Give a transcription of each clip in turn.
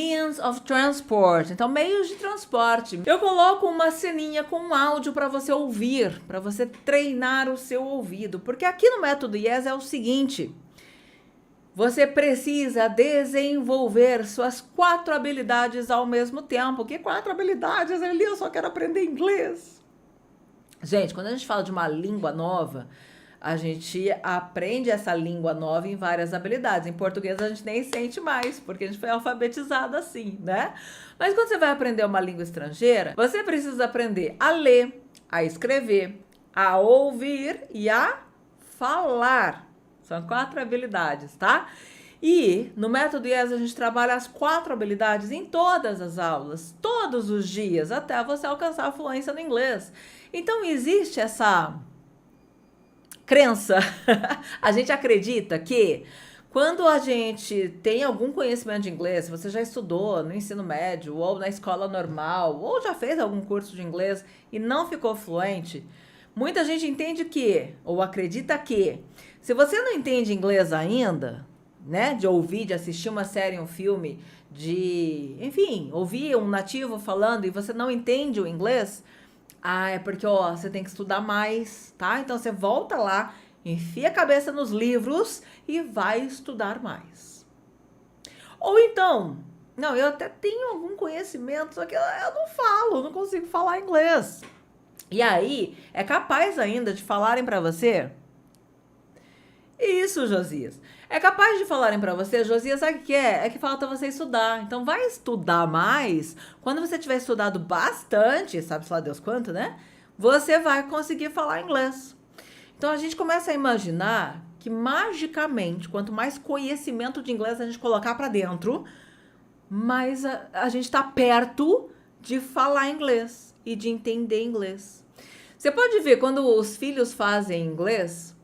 Means of transport, então meios de transporte. Eu coloco uma ceninha com um áudio para você ouvir, para você treinar o seu ouvido, porque aqui no método Yes é o seguinte: você precisa desenvolver suas 4 habilidades ao mesmo tempo. Que 4 habilidades, Eli? Eu só quero aprender inglês. Gente, quando a gente fala de uma língua nova, a gente aprende essa língua nova em várias habilidades. Em português a gente nem sente mais, porque a gente foi alfabetizado assim, né? Mas quando você vai aprender uma língua estrangeira, você precisa aprender a ler, a escrever, a ouvir e a falar. São 4 habilidades, tá? E no método Yes a gente trabalha as 4 habilidades em todas as aulas, todos os dias, até você alcançar a fluência no inglês. Então existe essa crença, a gente acredita que quando a gente tem algum conhecimento de inglês, você já estudou no ensino médio ou na escola normal, ou já fez algum curso de inglês e não ficou fluente, muita gente entende que, ou acredita que, se você não entende inglês ainda, né, de ouvir, de assistir uma série, um filme, de, enfim, ouvir um nativo falando e você não entende o inglês, é porque, ó, você tem que estudar mais, tá? Então você volta lá, enfia a cabeça nos livros e vai estudar mais. Ou então, não, eu até tenho algum conhecimento, só que eu não falo, não consigo falar inglês. E aí, é capaz ainda de falarem pra você... Isso, Josias. É capaz de falarem pra você, Josias, sabe o que é? É que falta você estudar. Então vai estudar mais. Quando você tiver estudado bastante, sabe-se lá Deus quanto, né? Você vai conseguir falar inglês. Então a gente começa a imaginar que magicamente, quanto mais conhecimento de inglês a gente colocar pra dentro, mais a gente tá perto de falar inglês e de entender inglês. Você pode ver, quando os filhos fazem inglês...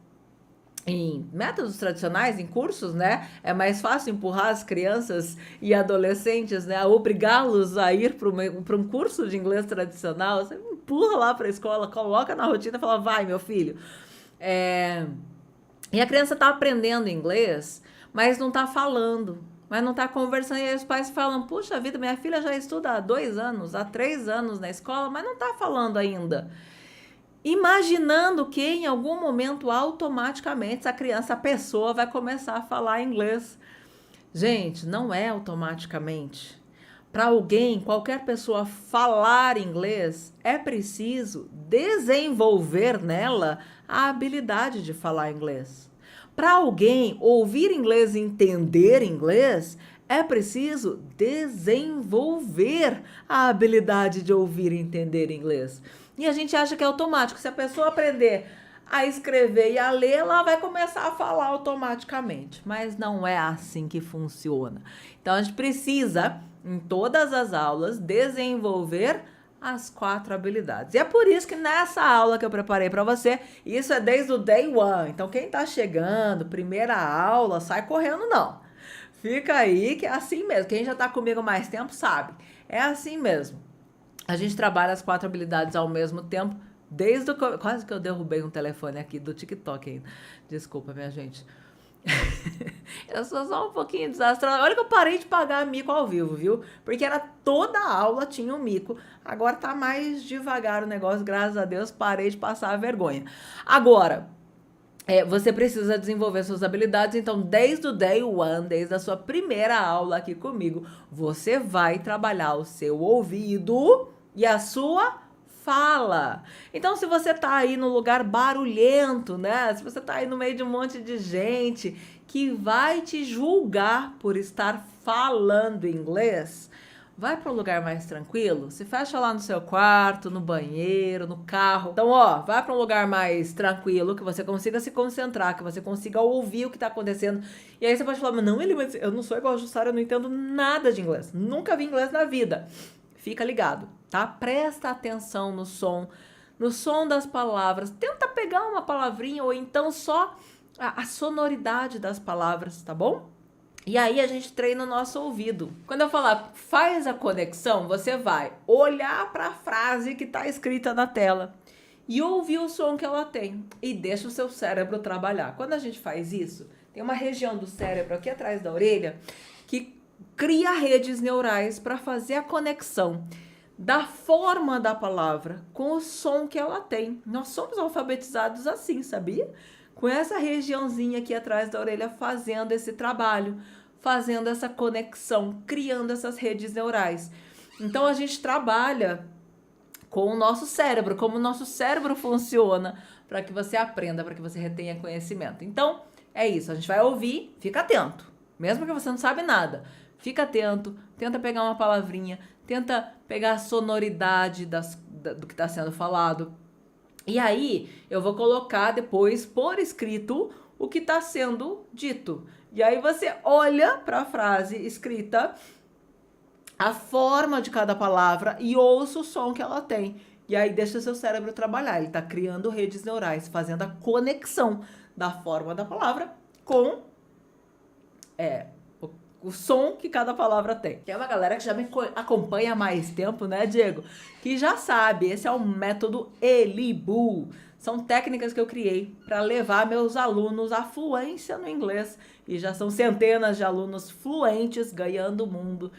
em métodos tradicionais, em cursos, né? É mais fácil empurrar as crianças e adolescentes, né? Obrigá-los a ir para um curso de inglês tradicional. Você empurra lá para a escola, coloca na rotina e fala, vai, meu filho. E a criança está aprendendo inglês, mas não está falando, mas não está conversando. E aí os pais falam, puxa vida, minha filha já estuda há 2 anos, há 3 anos na escola, mas não está falando ainda. Imaginando que em algum momento automaticamente essa criança, a pessoa vai começar a falar inglês. Gente, não é automaticamente. Para alguém, qualquer pessoa falar inglês, é preciso desenvolver nela a habilidade de falar inglês. Para alguém ouvir inglês e entender inglês, é preciso desenvolver a habilidade de ouvir e entender inglês. E a gente acha que é automático. Se a pessoa aprender a escrever e a ler, ela vai começar a falar automaticamente. Mas não é assim que funciona. Então, a gente precisa, em todas as aulas, desenvolver as 4 habilidades. E é por isso que nessa aula que eu preparei para você, isso é desde o day one. Então, quem tá chegando, primeira aula, sai correndo não. Fica aí que é assim mesmo. Quem já tá comigo mais tempo sabe. É assim mesmo. A gente trabalha as 4 habilidades ao mesmo tempo, desde o... Quase que eu derrubei um telefone aqui do TikTok ainda. Desculpa, minha gente. Eu sou só um pouquinho desastrada. Olha que eu parei de pagar mico ao vivo, viu? Porque era toda a aula tinha um mico. Agora tá mais devagar o negócio, graças a Deus, parei de passar a vergonha. Agora... você precisa desenvolver suas habilidades, então desde o day one, desde a sua primeira aula aqui comigo, você vai trabalhar o seu ouvido e a sua fala. Então se você tá aí no lugar barulhento, né? Se você tá aí no meio de um monte de gente que vai te julgar por estar falando inglês, vai para um lugar mais tranquilo, se fecha lá no seu quarto, no banheiro, no carro. Então, ó, vai para um lugar mais tranquilo, que você consiga se concentrar, que você consiga ouvir o que tá acontecendo. E aí você pode falar, mas não, mas eu não sou igual a Jussara, eu não entendo nada de inglês. Nunca vi inglês na vida. Fica ligado, tá? Presta atenção no som das palavras. Tenta pegar uma palavrinha ou então só a sonoridade das palavras, tá bom? E aí a gente treina o nosso ouvido. Quando eu falar faz a conexão, você vai olhar para a frase que está escrita na tela e ouvir o som que ela tem e deixa o seu cérebro trabalhar. Quando a gente faz isso, tem uma região do cérebro aqui atrás da orelha que cria redes neurais para fazer a conexão da forma da palavra com o som que ela tem. Nós somos alfabetizados assim, sabia? Com essa regiãozinha aqui atrás da orelha fazendo esse trabalho, fazendo essa conexão, criando essas redes neurais. Então a gente trabalha com o nosso cérebro, como o nosso cérebro funciona, para que você aprenda, para que você retenha conhecimento. Então, é isso, a gente vai ouvir, fica atento. Mesmo que você não sabe nada, fica atento, tenta pegar uma palavrinha, tenta pegar a sonoridade do que está sendo falado. E aí, eu vou colocar depois, por escrito, o que está sendo dito. E aí você olha para a frase escrita, a forma de cada palavra e ouça o som que ela tem. E aí deixa o seu cérebro trabalhar. Ele está criando redes neurais, fazendo a conexão da forma da palavra com o som que cada palavra tem. Tem uma galera que já me acompanha há mais tempo, né, Diego? Que já sabe, esse é o método Elibu. São técnicas que eu criei para levar meus alunos à fluência no inglês. E já são centenas de alunos fluentes ganhando o mundo.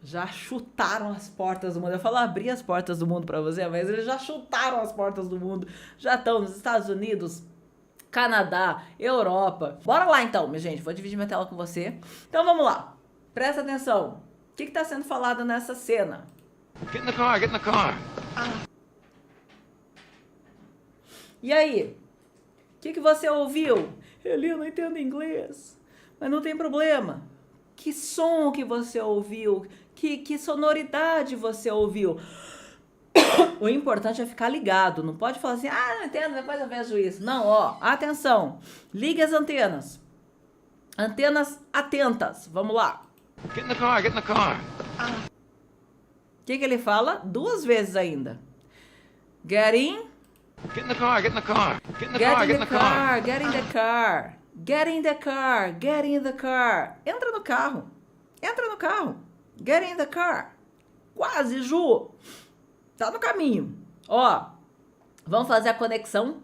Já chutaram as portas do mundo. Eu falo abrir as portas do mundo para você, mas eles já chutaram as portas do mundo. Já estão nos Estados Unidos, Canadá, Europa. Bora lá então, minha gente. Vou dividir minha tela com você. Então vamos lá. Presta atenção. O que está sendo falado nessa cena? Get in the car, get in the car. E aí? O que você ouviu? Eli, eu não entendo inglês. Mas não tem problema. Que som que você ouviu? Que sonoridade você ouviu? O importante é ficar ligado. Não pode falar assim, não entendo, depois eu vejo isso. Não, ó, atenção. Ligue as antenas. Antenas atentas. Vamos lá. Get in the car, get in the car. O que ele fala? 2 vezes ainda. Get in. Get in the car, get in the car. Get in the Get car, in get in the the car. car. Get in the car. Get in the car. Get in the car. Entra no carro. Entra no carro. Get in the car. Quase, Ju. Tá no caminho. Ó, vamos fazer a conexão.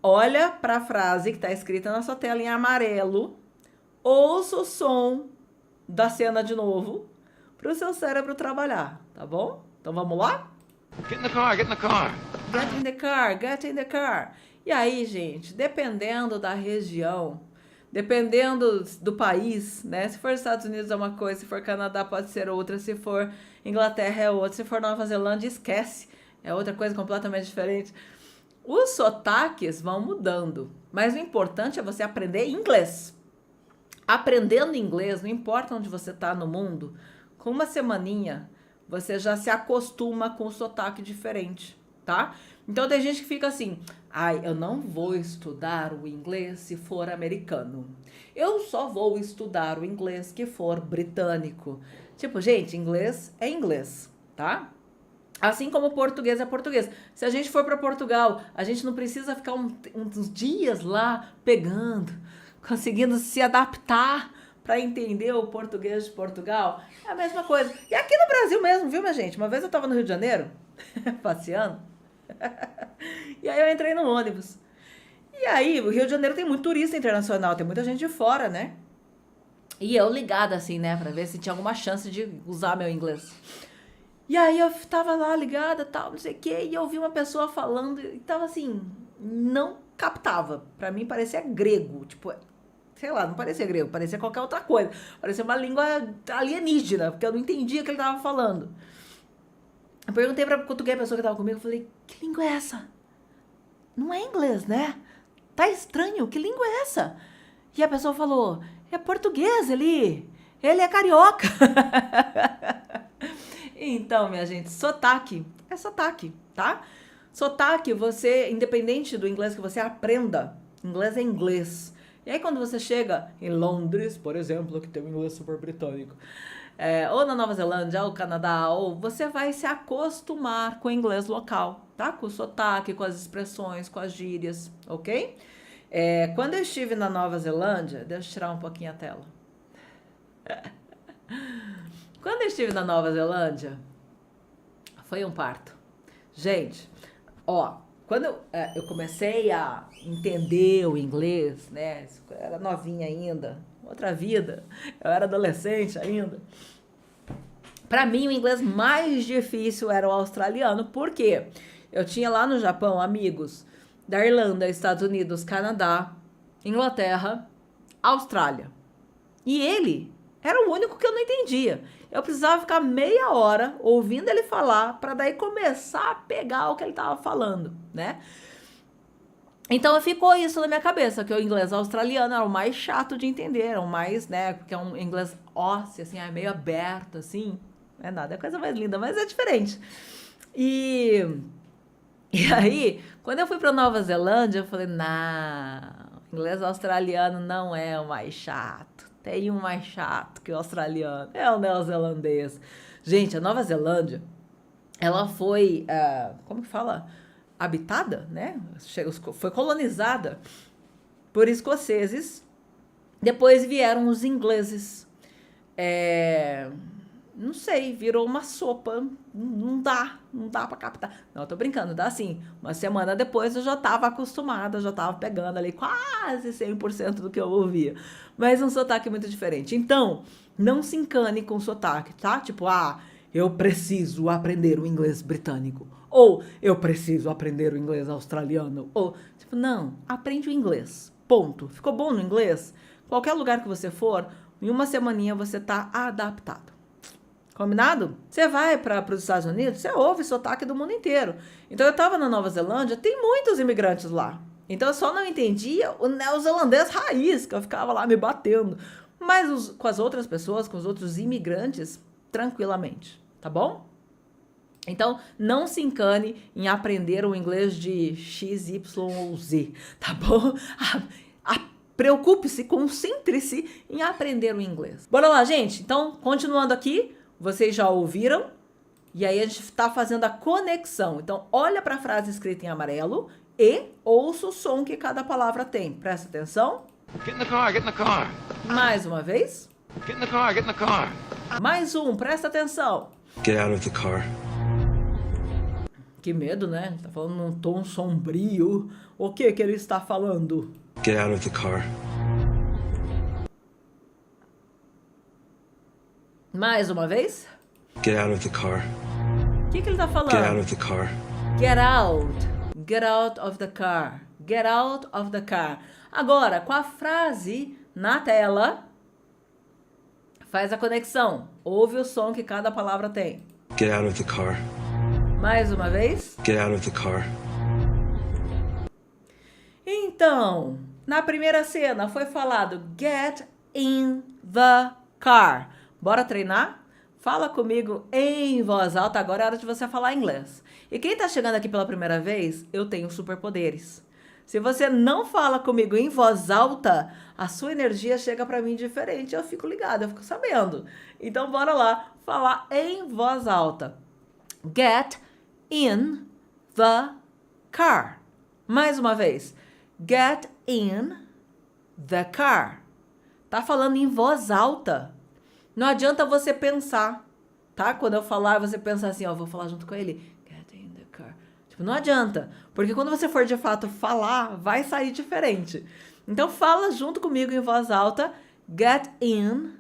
Olha para a frase que está escrita na sua tela em amarelo. Ouça o som da cena de novo para o seu cérebro trabalhar, tá bom? Então vamos lá? Get in the car, get in the car. Get in the car, get in the car. E aí, gente, dependendo da região, dependendo do país, né? Se for Estados Unidos é uma coisa, se for Canadá pode ser outra, se for Inglaterra é outra, se for Nova Zelândia, esquece. É outra coisa completamente diferente. Os sotaques vão mudando, mas o importante é você aprender inglês. Aprendendo inglês, não importa onde você está no mundo, com uma semaninha, você já se acostuma com o sotaque diferente, tá? Então tem gente que fica assim, eu não vou estudar o inglês se for americano. Eu só vou estudar o inglês que for britânico. Tipo, gente, inglês é inglês, tá? Assim como português é português. Se a gente for para Portugal, a gente não precisa ficar uns dias lá pegando, conseguindo se adaptar para entender o português de Portugal. É a mesma coisa. E aqui no Brasil mesmo, viu, minha gente? Uma vez eu estava no Rio de Janeiro, passeando, e aí eu entrei no ônibus. E aí, o Rio de Janeiro tem muito turista internacional, tem muita gente de fora, né? E eu ligada assim, né, para ver se tinha alguma chance de usar meu inglês. E aí eu tava lá ligada, tal, não sei o quê, e eu vi uma pessoa falando e tava assim, não captava. Pra mim parecia grego, tipo, sei lá, não parecia grego, parecia qualquer outra coisa. Parecia uma língua alienígena, porque eu não entendia o que ele tava falando. Eu perguntei pra cutuquei a pessoa que tava comigo, eu falei, que língua é essa? Não é inglês, né? Tá estranho, que língua é essa? E a pessoa falou, é português, ele é carioca. Então, minha gente, sotaque é sotaque, tá? Sotaque, você, independente do inglês que você aprenda, inglês é inglês. E aí quando você chega em Londres, por exemplo, que tem um inglês super britânico, ou na Nova Zelândia, ou Canadá, ou você vai se acostumar com o inglês local, tá? Com o sotaque, com as expressões, com as gírias, ok? Quando eu estive na Nova Zelândia, deixa eu tirar um pouquinho a tela. Quando eu estive na Nova Zelândia, foi um parto. Gente, ó, quando eu comecei a entender o inglês, né, era novinha ainda, outra vida. Eu era adolescente ainda. Para mim, o inglês mais difícil era o australiano, porque eu tinha lá no Japão amigos da Irlanda, Estados Unidos, Canadá, Inglaterra, Austrália. E ele era o único que eu não entendia. Eu precisava ficar meia hora ouvindo ele falar para daí começar a pegar o que ele estava falando, né? Então ficou isso na minha cabeça, que o inglês australiano era o mais chato de entender, era o mais, né, porque é um inglês ósseo, assim, é meio aberto, assim, não é nada, é coisa mais linda, mas é diferente. E aí, quando eu fui para Nova Zelândia, eu falei, não, inglês australiano não é o mais chato, tem um mais chato que o australiano, é o neozelandês. Gente, a Nova Zelândia, ela foi, como que fala? Habitada, né? Foi colonizada por escoceses. Depois vieram os ingleses. Não sei, virou uma sopa. Não dá para captar. Não, eu tô brincando, dá sim. Uma semana depois eu já tava acostumada, já tava pegando ali quase 100% do que eu ouvia. Mas um sotaque muito diferente. Então, não se encane com o sotaque, tá? Tipo, eu preciso aprender o inglês britânico. Ou eu preciso aprender o inglês australiano. Ou, tipo, não, aprende o inglês. Ponto. Ficou bom no inglês? Qualquer lugar que você for, em uma semaninha você tá adaptado. Combinado? Você vai para os Estados Unidos, você ouve sotaque do mundo inteiro. Então eu tava na Nova Zelândia, tem muitos imigrantes lá. Então eu só não entendia o neozelandês raiz, que eu ficava lá me batendo. Mas com as outras pessoas, com os outros imigrantes, tranquilamente. Tá bom? Então, não se encane em aprender o inglês de X, Y ou Z, tá bom? Preocupe-se, concentre-se em aprender o inglês. Bora lá, gente? Então, continuando aqui, vocês já ouviram? E aí a gente está fazendo a conexão. Então, olha para a frase escrita em amarelo e ouça o som que cada palavra tem. Presta atenção. Get in the car, get in the car. Mais uma vez. Get in the car, get in the car. Mais um, presta atenção. Get out of the car. Que medo, né? Tá falando num tom sombrio. O que ele está falando? Get out of the car. Mais uma vez. Get out of the car. O que ele está falando? Get out of the car. Get out. Get out of the car. Get out of the car. Agora, com a frase na tela, faz a conexão. Ouve o som que cada palavra tem. Get out of the car. Mais uma vez. Get out of the car. Então, na primeira cena foi falado get in the car. Bora treinar? Fala comigo em voz alta. Agora é hora de você falar inglês. E quem tá chegando aqui pela primeira vez, eu tenho superpoderes. Se você não fala comigo em voz alta, a sua energia chega pra mim diferente. Eu fico ligada, eu fico sabendo. Então, bora lá falar em voz alta. Get in the car. Mais uma vez. Get in the car. Tá falando em voz alta. Não adianta você pensar, tá? Quando eu falar, você pensa assim, ó, vou falar junto com ele. Get in the car. Tipo, não adianta. Porque quando você for de fato falar, vai sair diferente. Então fala junto comigo em voz alta. Get in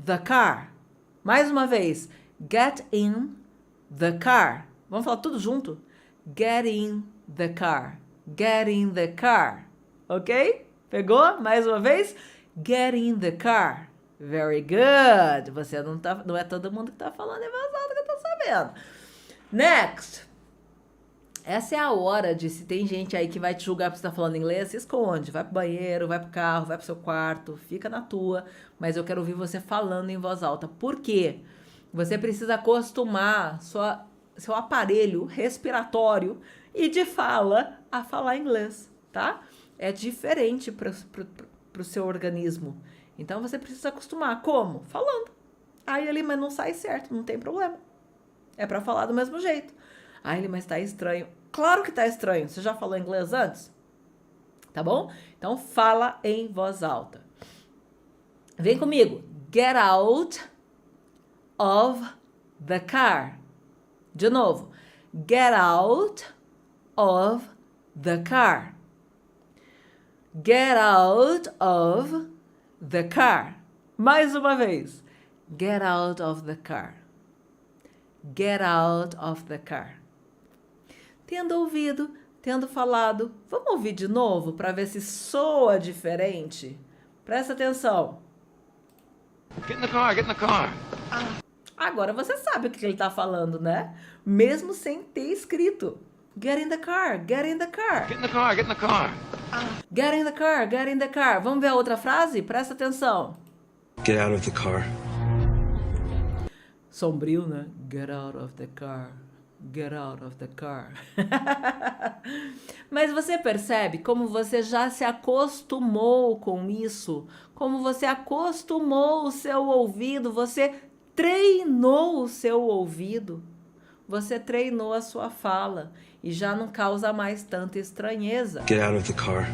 the car. Mais uma vez. Get in the car. Vamos falar tudo junto? Get in the car. Get in the car. Ok? Pegou? Mais uma vez. Get in the car. Very good. Você não é todo mundo que tá falando em voz alta que eu tô sabendo. Next. Essa é a hora de, se tem gente aí que vai te julgar porque você tá falando inglês, se esconde. Vai pro banheiro, vai pro carro, vai pro seu quarto, fica na tua. Mas eu quero ouvir você falando em voz alta. Por quê? Você precisa acostumar seu aparelho respiratório e de fala a falar inglês, tá? É diferente pro seu organismo. Então você precisa acostumar. Como? Falando. Aí ele, mas não sai certo, não tem problema. É pra falar do mesmo jeito. Aí ele, mas tá estranho. Claro que tá estranho. Você já falou inglês antes? Tá bom? Então fala em voz alta. Vem comigo. Get out of the car. De novo. Get out of the car. Get out of the car. Mais uma vez. Get out of the car. Get out of the car. Tendo ouvido, tendo falado, vamos ouvir de novo para ver se soa diferente? Presta atenção. Get in the car, get in the car. Agora você sabe o que ele está falando, né? Mesmo sem ter escrito. Get in the car, get in the car. Get in the car, get in the car. Get in the car, get in the car. Vamos ver a outra frase? Presta atenção. Get out of the car. Sombrio, né? Get out of the car. Get out of the car. Mas você percebe como você já se acostumou com isso? Como você acostumou o seu ouvido? Você treinou o seu ouvido? Você treinou a sua fala e já não causa mais tanta estranheza. Get out of the car.